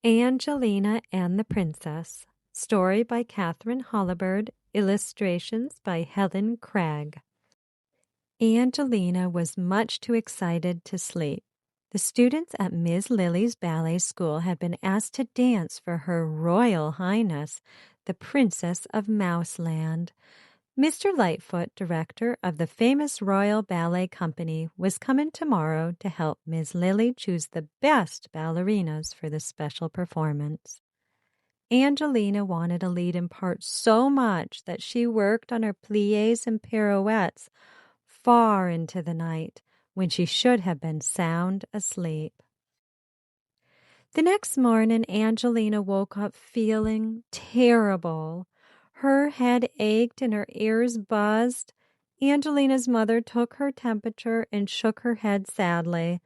Angelina and the Princess. Story by Katharine Holabird. Illustrations by Helen Craig. Angelina was much too excited to sleep. The students at Miss Lily's ballet school had been asked to dance for Her Royal Highness, the Princess of Mouseland. Mr. Lightfoot, director of the famous Royal Ballet Company, was coming tomorrow to help Miss Lily choose the best ballerinas for the special performance. Angelina wanted a lead-in part so much that she worked on her pliés and pirouettes far into the night when she should have been sound asleep. The next morning, Angelina woke up feeling terrible. Her head ached and her ears buzzed. Angelina's mother took her temperature and shook her head sadly.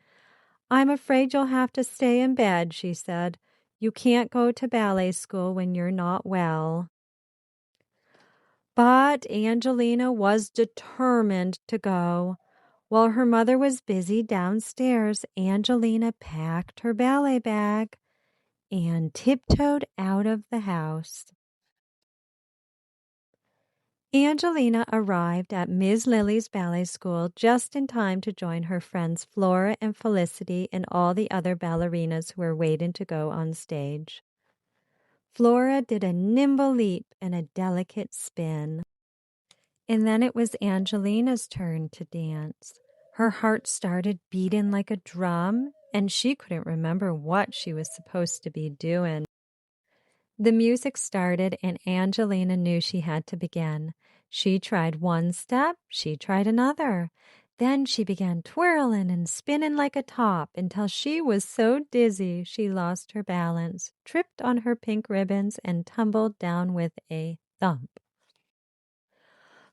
"I'm afraid you'll have to stay in bed," she said. "You can't go to ballet school when you're not well." But Angelina was determined to go. While her mother was busy downstairs, Angelina packed her ballet bag and tiptoed out of the house. Angelina arrived at Miss Lily's ballet school just in time to join her friends Flora and Felicity and all the other ballerinas who were waiting to go on stage. Flora did a nimble leap and a delicate spin. And then it was Angelina's turn to dance. Her heart started beating like a drum, and she couldn't remember what she was supposed to be doing. The music started, and Angelina knew she had to begin. She tried one step, she tried another. Then she began twirling and spinning like a top until she was so dizzy she lost her balance, tripped on her pink ribbons, and tumbled down with a thump.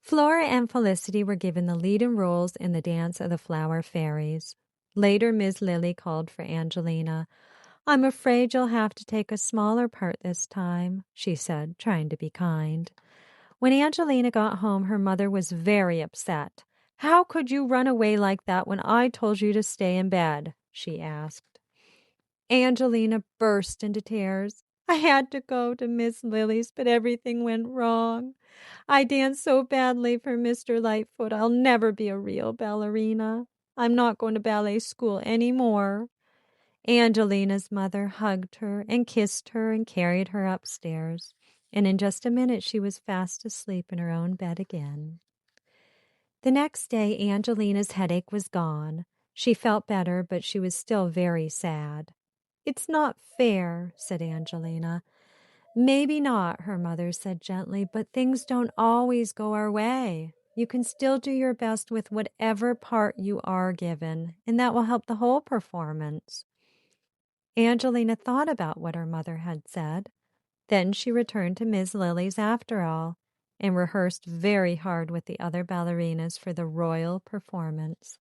Flora and Felicity were given the leading roles in the Dance of the Flower Fairies. Later, Miss Lily called for Angelina. "I'm afraid you'll have to take a smaller part this time," she said, trying to be kind. When Angelina got home, her mother was very upset. "How could you run away like that when I told you to stay in bed?" she asked. Angelina burst into tears. "I had to go to Miss Lily's, but everything went wrong. I danced so badly for Mr. Lightfoot, I'll never be a real ballerina. I'm not going to ballet school any more." Angelina's mother hugged her and kissed her and carried her upstairs, and in just a minute she was fast asleep in her own bed again. The next day, Angelina's headache was gone. She felt better, but she was still very sad. "It's not fair," said Angelina. "Maybe not," her mother said gently, "but things don't always go our way. You can still do your best with whatever part you are given, and that will help the whole performance." Angelina thought about what her mother had said. Then she returned to Miss Lily's after all, and rehearsed very hard with the other ballerinas for the royal performance.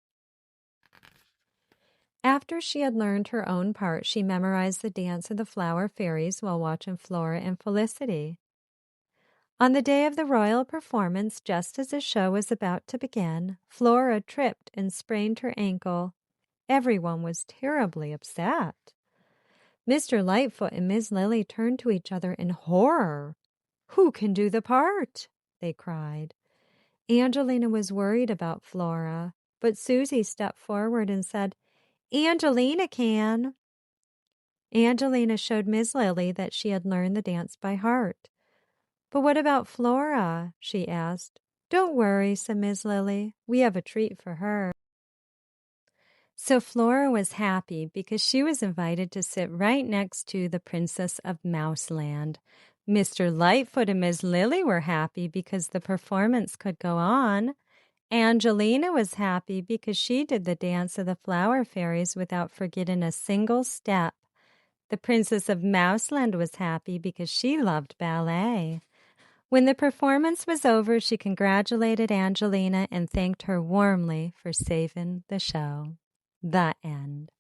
After she had learned her own part, she memorized the Dance of the Flower Fairies while watching Flora and Felicity. On the day of the royal performance, just as the show was about to begin, Flora tripped and sprained her ankle. Everyone was terribly upset. Mr. Lightfoot and Miss Lily turned to each other in horror. "Who can do the part?" they cried. Angelina was worried about Flora, but Susie stepped forward and said, "Angelina can." Angelina showed Miss Lily that she had learned the dance by heart. "But what about Flora?" she asked. "Don't worry," said Miss Lily. "We have a treat for her." So Flora was happy because she was invited to sit right next to the Princess of Mouseland. Mr. Lightfoot and Miss Lily were happy because the performance could go on. Angelina was happy because she did the Dance of the Flower Fairies without forgetting a single step. The Princess of Mouseland was happy because she loved ballet. When the performance was over, she congratulated Angelina and thanked her warmly for saving the show. The end.